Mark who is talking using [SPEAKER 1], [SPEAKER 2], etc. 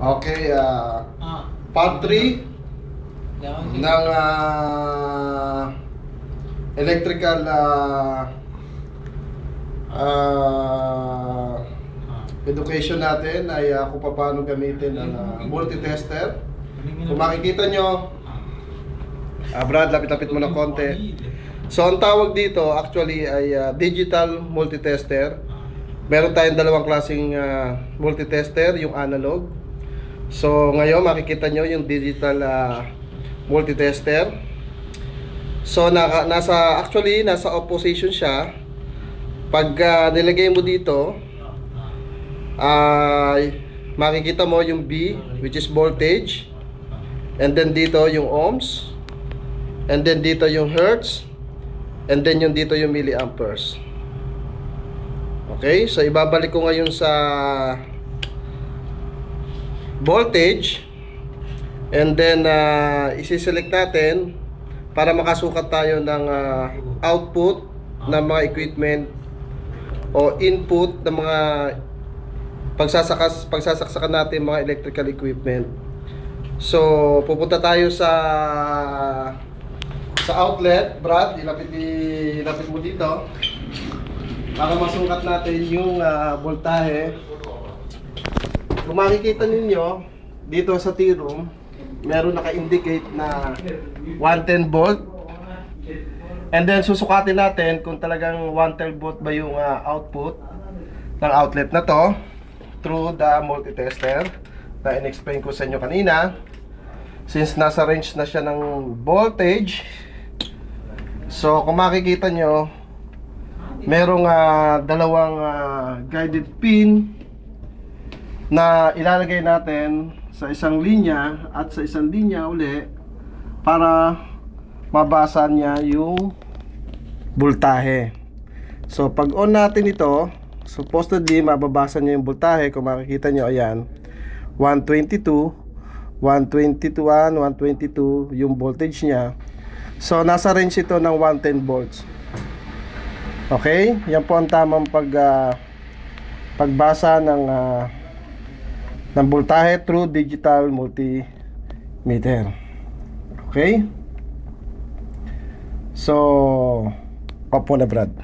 [SPEAKER 1] Okay, part 3 ng electrical education natin ay kung paano gamitin ang multi-tester. Kung makikita nyo, Brad, lapit-lapit mo ng konti. So ang tawag dito actually ay digital multi-tester. Meron tayong dalawang klaseng multi-tester, yung analog. So ngayon makikita nyo yung digital multi-tester. So nasa opposition siya. Pag nilagay mo dito, makikita mo yung B, which is voltage. And then dito yung ohms. And then dito yung hertz. And then yung dito yung milliamperes. Okay, so ibabalik ko ngayon sa voltage. And then isi-select natin para makasukat tayo ng output ng mga equipment o input ng mga pagsasaksakan natin mga electrical equipment. So pupunta tayo sa outlet. Brad, ilapit mo dito para masukat natin yung voltahe. Kung makikita ninyo dito sa T-room, meron naka-indicate na 110 volt. And then susukatin natin kung talagang 112 volt ba yung output ng outlet na to through the multi-tester na in-explain ko sa inyo kanina. Since nasa range na siya ng voltage, so kung makikita nyo, merong dalawang guided pin na ilalagay natin sa isang linya at sa isang linya uli para mabasa niya yung voltahe. So pag on natin ito, supposedly mababasa niya yung voltahe. Kung makikita nyo, ayan, 122, 122, 122 yung voltage niya. So nasa range ito ng 110 volts. Okay, yan po ang tamang pagbasa ng voltahe through digital multimeter. Okay, so opo na, Brad.